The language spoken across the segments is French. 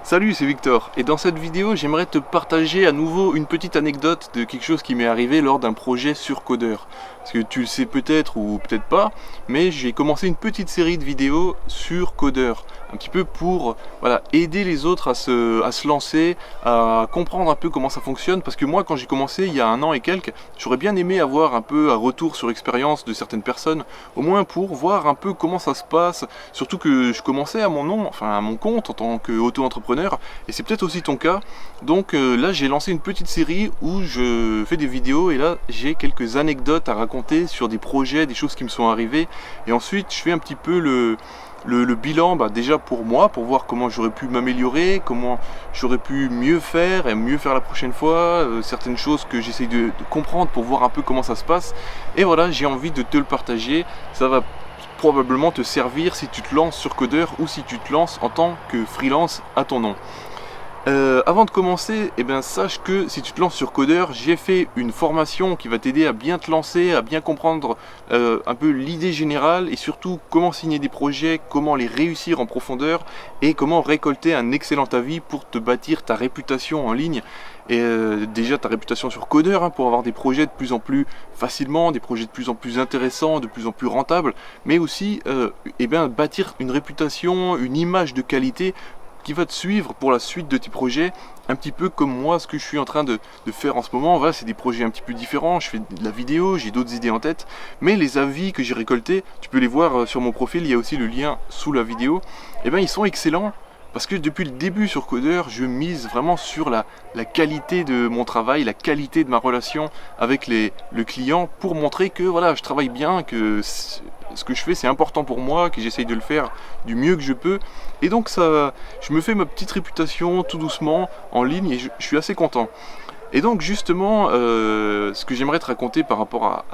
Salut, c'est Victor, et dans cette vidéo j'aimerais te partager à nouveau une petite anecdote de quelque chose qui m'est arrivé lors d'un projet sur Codeur. Parce que tu le sais peut-être ou peut-être pas, mais j'ai commencé une petite série de vidéos sur Codeur, un petit peu pour aider les autres à se lancer, à comprendre un peu comment ça fonctionne, parce que moi quand j'ai commencé il y a 1 an et quelques, j'aurais bien aimé avoir un peu un retour sur expérience de certaines personnes, au moins pour voir un peu comment ça se passe, surtout que je commençais à mon nom, enfin à mon compte en tant qu'auto-entrepreneur, et c'est peut-être aussi ton cas. Donc là j'ai lancé une petite série où je fais des vidéos et là j'ai quelques anecdotes à raconter sur des projets, des choses qui me sont arrivées, et ensuite je fais un petit peu le bilan, déjà pour moi, pour voir comment j'aurais pu m'améliorer, comment j'aurais pu mieux faire et mieux faire la prochaine fois, certaines choses que j'essaye de comprendre pour voir un peu comment ça se passe, et voilà, j'ai envie de te le partager. Ça va probablement te servir si tu te lances sur Codeur ou si tu te lances en tant que freelance à ton nom. Avant de commencer, sache que si tu te lances sur Codeur, j'ai fait une formation qui va t'aider à bien te lancer, à bien comprendre un peu l'idée générale et surtout comment signer des projets, comment les réussir en profondeur et comment récolter un excellent avis pour te bâtir ta réputation en ligne. Et déjà ta réputation sur Codeur, pour avoir des projets de plus en plus facilement, des projets de plus en plus intéressants, de plus en plus rentables, mais aussi bâtir une réputation, une image de qualité qui va te suivre pour la suite de tes projets, un petit peu comme moi, ce que je suis en train de faire en ce moment. Voilà, c'est des projets un petit peu différents, je fais de la vidéo, j'ai d'autres idées en tête, mais les avis que j'ai récoltés, tu peux les voir sur mon profil, il y a aussi le lien sous la vidéo, ils sont excellents. Parce que depuis le début sur Codeur, je mise vraiment sur la qualité de mon travail, la qualité de ma relation avec le client, pour montrer que voilà, je travaille bien, que ce que je fais c'est important pour moi, que j'essaye de le faire du mieux que je peux. Et donc ça, je me fais ma petite réputation tout doucement en ligne et je suis assez content. Et donc justement, ce que j'aimerais te raconter par rapport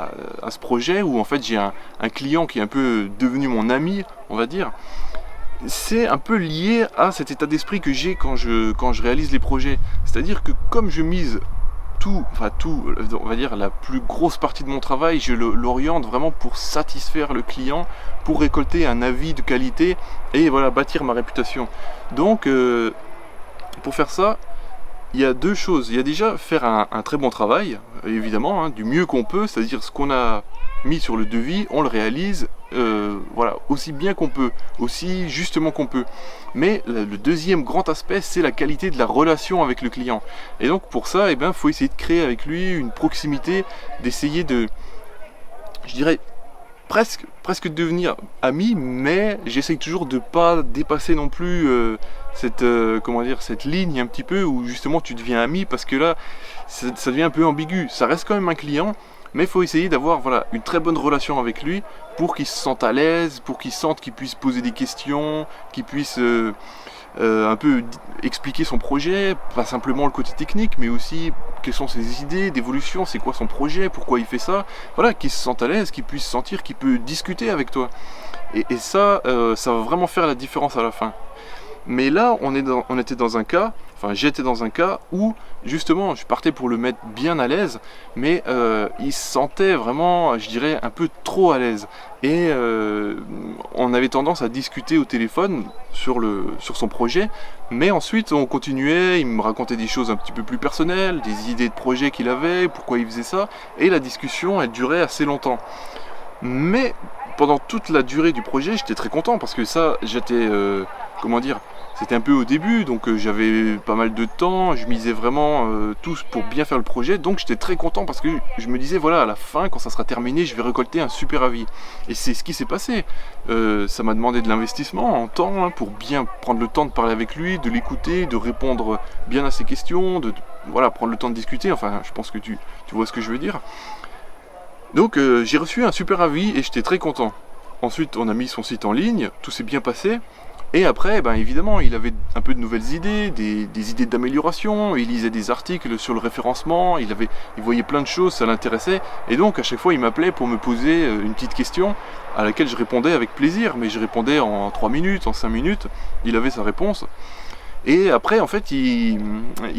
à ce projet, où en fait j'ai un client qui est un peu devenu mon ami, on va dire, c'est un peu lié à cet état d'esprit que j'ai quand je réalise les projets. C'est-à-dire que comme je mise tout, on va dire la plus grosse partie de mon travail, je l'oriente vraiment pour satisfaire le client, pour récolter un avis de qualité et voilà, bâtir ma réputation. Donc pour faire ça, il y a deux choses. Il y a déjà faire un très bon travail, évidemment, du mieux qu'on peut, c'est-à-dire ce qu'on a mis sur le devis, on le réalise aussi bien qu'on peut, aussi justement qu'on peut. Mais le deuxième grand aspect, c'est la qualité de la relation avec le client. Et donc pour ça, faut essayer de créer avec lui une proximité, d'essayer de, je dirais, presque devenir ami, mais j'essaye toujours de pas dépasser non plus cette ligne un petit peu où justement tu deviens ami, parce que là ça devient un peu ambigu. Ça reste quand même un client, mais il faut essayer d'avoir une très bonne relation avec lui pour qu'il se sente à l'aise, pour qu'il sente qu'il puisse poser des questions, qu'il puisse un peu expliquer son projet, pas simplement le côté technique, mais aussi quelles sont ses idées d'évolution, c'est quoi son projet, pourquoi il fait ça, voilà, qu'il se sente à l'aise, qu'il puisse sentir qu'il peut discuter avec toi. Et ça, ça va vraiment faire la différence à la fin. Mais là, j'étais dans un cas où justement je partais pour le mettre bien à l'aise, mais il se sentait vraiment, je dirais, un peu trop à l'aise. Et on avait tendance à discuter au téléphone sur son projet, mais ensuite on continuait, il me racontait des choses un petit peu plus personnelles, des idées de projet qu'il avait, pourquoi il faisait ça, et la discussion elle durait assez longtemps. Mais pendant toute la durée du projet, j'étais très content parce que ça, j'étais, c'était un peu au début, donc j'avais pas mal de temps, je misais vraiment tout pour bien faire le projet, donc j'étais très content parce que je me disais, voilà, à la fin, quand ça sera terminé, je vais récolter un super avis. Et c'est ce qui s'est passé. Ça m'a demandé de l'investissement en temps, pour bien prendre le temps de parler avec lui, de l'écouter, de répondre bien à ses questions, prendre le temps de discuter, enfin, je pense que tu vois ce que je veux dire. Donc j'ai reçu un super avis et j'étais très content. Ensuite on a mis son site en ligne, tout s'est bien passé. Et après, évidemment, il avait un peu de nouvelles idées, des idées d'amélioration, il lisait des articles sur le référencement, il voyait plein de choses, ça l'intéressait. Et donc à chaque fois il m'appelait pour me poser une petite question à laquelle je répondais avec plaisir, mais je répondais en 3 minutes, en 5 minutes, il avait sa réponse. Et après, en fait, il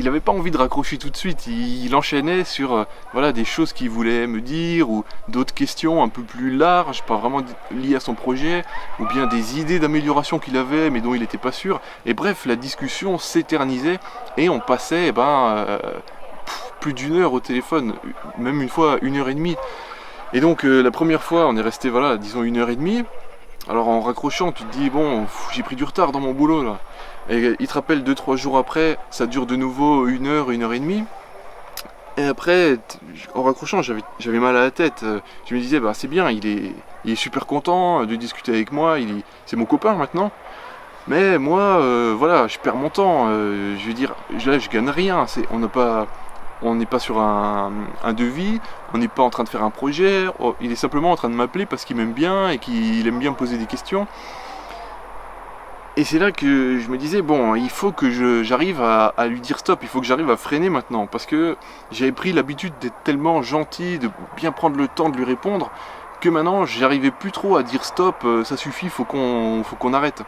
avait pas envie de raccrocher tout de suite. Il enchaînait sur voilà, des choses qu'il voulait me dire ou d'autres questions un peu plus larges, pas vraiment liées à son projet, ou bien des idées d'amélioration qu'il avait mais dont il n'était pas sûr. Et bref, la discussion s'éternisait et on passait plus d'1 heure au téléphone, même une fois 1 h 30. Et donc la première fois, on est resté, voilà, disons 1 h 30. Alors en raccrochant, tu te dis, bon, j'ai pris du retard dans mon boulot là. Et il te rappelle 2-3 jours après, ça dure de nouveau 1 heure, 1 h 30. Et après, en raccrochant, j'avais mal à la tête. Je me disais, bah c'est bien, il est super content de discuter avec moi, c'est mon copain maintenant. Mais moi, voilà, je perds mon temps. Je veux dire, là, je gagne rien. On n'est pas sur un devis, on n'est pas en train de faire un projet. Il est simplement en train de m'appeler parce qu'il m'aime bien et qu'il aime bien me poser des questions. Et c'est là que je me disais, bon, il faut que j'arrive à lui dire stop, il faut que j'arrive à freiner maintenant, parce que j'avais pris l'habitude d'être tellement gentil, de bien prendre le temps de lui répondre, que maintenant j'arrivais plus trop à dire stop, ça suffit, faut qu'on arrête.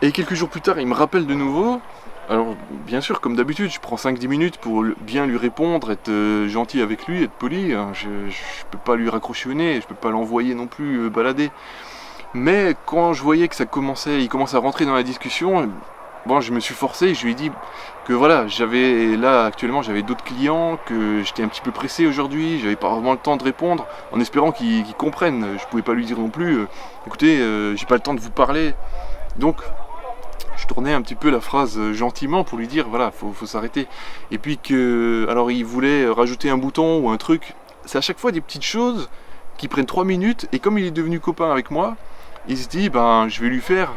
Et quelques jours plus tard, il me rappelle de nouveau. Alors bien sûr, comme d'habitude, je prends 5-10 minutes pour bien lui répondre, être gentil avec lui, être poli, hein. Je peux pas lui raccrocher au nez, je peux pas l'envoyer non plus balader. Mais quand je voyais que il commençait à rentrer dans la discussion, bon, je me suis forcé, je lui ai dit que voilà, actuellement j'avais d'autres clients, que j'étais un petit peu pressé aujourd'hui, j'avais pas vraiment le temps de répondre, en espérant qu'il comprenne. Je pouvais pas lui dire non plus, écoutez, j'ai pas le temps de vous parler. Donc je tournais un petit peu la phrase gentiment pour lui dire voilà, faut s'arrêter. Et puis alors il voulait rajouter un bouton ou un truc. C'est à chaque fois des petites choses qui prennent 3 minutes, et comme il est devenu copain avec moi, il se dit ben je vais lui faire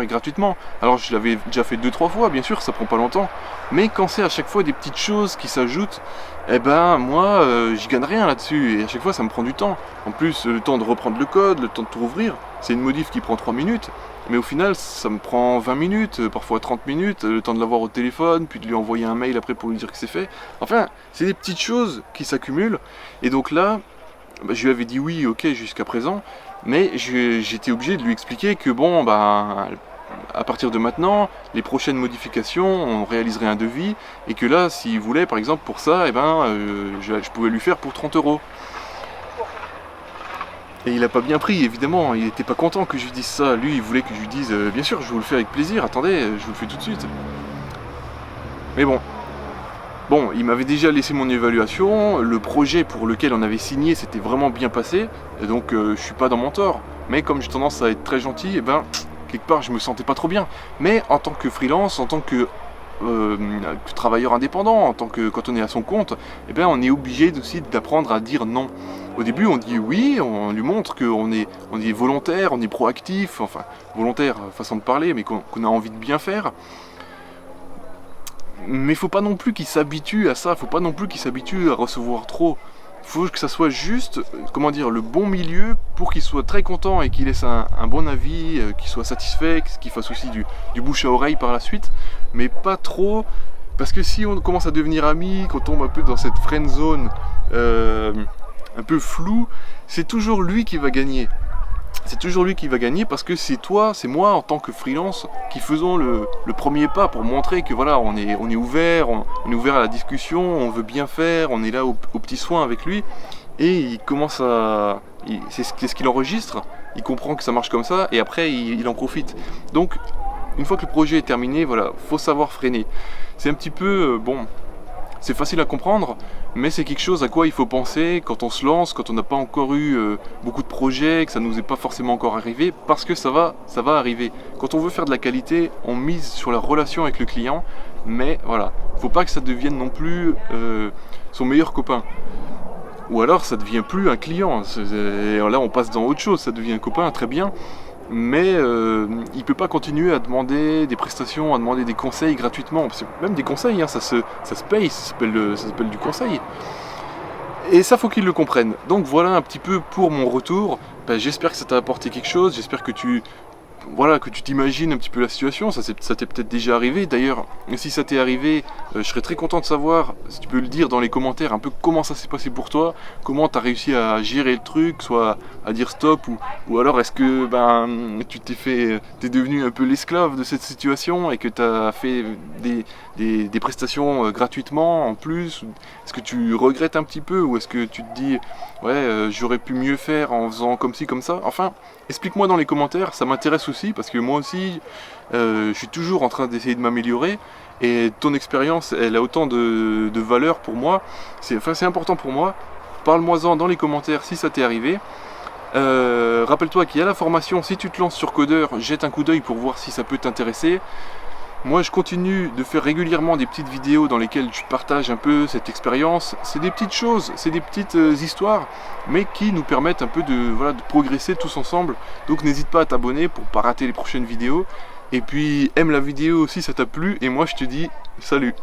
gratuitement. Alors je l'avais déjà fait 2-3 fois, bien sûr, ça prend pas longtemps, mais quand c'est à chaque fois des petites choses qui s'ajoutent, eh ben moi j'y gagne rien là-dessus, et à chaque fois ça me prend du temps. En plus, le temps de reprendre le code, le temps de tout rouvrir, c'est une modif qui prend 3 minutes, mais au final ça me prend 20 minutes, parfois 30 minutes, le temps de l'avoir au téléphone, puis de lui envoyer un mail après pour lui dire que c'est fait. Enfin, c'est des petites choses qui s'accumulent, et donc là, je lui avais dit oui, ok, jusqu'à présent, mais j'étais obligé de lui expliquer que bon, bah, à partir de maintenant, les prochaines modifications, on réaliserait un devis, et que là, s'il voulait, par exemple, pour ça, eh ben, je pouvais lui faire pour 30 euros. Et il a pas bien pris, évidemment, il était pas content que je lui dise ça. Lui, il voulait que je lui dise, bien sûr, je vous le fais avec plaisir, attendez, je vous le fais tout de suite. Mais bon. Bon, il m'avait déjà laissé mon évaluation, le projet pour lequel on avait signé s'était vraiment bien passé, et donc je suis pas dans mon tort. Mais comme j'ai tendance à être très gentil, et ben quelque part je me sentais pas trop bien. Mais en tant que freelance, en tant que travailleur indépendant, quand on est à son compte, et ben on est obligé aussi d'apprendre à dire non. Au début on dit oui, on lui montre qu'on est volontaire, on est proactif, enfin volontaire façon de parler, mais qu'on a envie de bien faire. Mais faut pas non plus qu'il s'habitue à ça, faut pas non plus qu'il s'habitue à recevoir trop. Faut que ça soit juste, comment dire, le bon milieu pour qu'il soit très content et qu'il laisse un bon avis, qu'il soit satisfait, qu'il fasse aussi du bouche à oreille par la suite, mais pas trop, parce que si on commence à devenir amis, qu'on tombe un peu dans cette friend zone un peu floue, c'est toujours lui qui va gagner. C'est toujours lui qui va gagner parce que c'est moi en tant que freelance qui faisons le premier pas pour montrer que voilà, on est ouvert, on est ouvert à la discussion, on veut bien faire, on est là aux petits soins avec lui, et il commence c'est ce qu'il enregistre, il comprend que ça marche comme ça, et après il en profite. Donc une fois que le projet est terminé, voilà, faut savoir freiner. C'est un petit peu, bon, c'est facile à comprendre, mais c'est quelque chose à quoi il faut penser quand on se lance, quand on n'a pas encore eu beaucoup de projets, que ça nous est pas forcément encore arrivé, parce que ça va arriver. Quand on veut faire de la qualité, on mise sur la relation avec le client, mais voilà, faut pas que ça devienne non plus son meilleur copain. Ou alors ça devient plus un client, et là on passe dans autre chose, ça devient un copain, très bien. Mais il peut pas continuer à demander des prestations, à demander des conseils gratuitement. Parce que même des conseils, hein, ça se paye, ça s'appelle du conseil. Et ça, faut qu'il le comprenne. Donc voilà un petit peu pour mon retour. Ben, j'espère que ça t'a apporté quelque chose, j'espère que tu voilà, que tu t'imagines un petit peu la situation. Ça t'est peut-être déjà arrivé. D'ailleurs, si ça t'est arrivé, je serais très content de savoir, si tu peux le dire dans les commentaires, un peu comment ça s'est passé pour toi, comment tu as réussi à gérer le truc, soit à dire stop, ou alors est-ce que t'es devenu un peu l'esclave de cette situation et que tu as fait des prestations gratuitement en plus. Est-ce que tu regrettes un petit peu, ou est-ce que tu te dis ouais, j'aurais pu mieux faire en faisant comme ci, comme ça. Enfin, explique-moi dans les commentaires, ça m'intéresse aussi, parce que moi aussi, je suis toujours en train d'essayer de m'améliorer, et ton expérience, elle a autant de valeur pour moi, c'est important pour moi. Parle-moi-en dans les commentaires si ça t'est arrivé. Rappelle-toi qu'il y a la formation, si tu te lances sur Codeur, jette un coup d'œil pour voir si ça peut t'intéresser. Moi je continue de faire régulièrement des petites vidéos dans lesquelles je partage un peu cette expérience. C'est des petites choses, c'est des petites histoires, mais qui nous permettent un peu de progresser tous ensemble. Donc n'hésite pas à t'abonner pour pas rater les prochaines vidéos. Et puis aime la vidéo si ça t'a plu, et moi je te dis salut.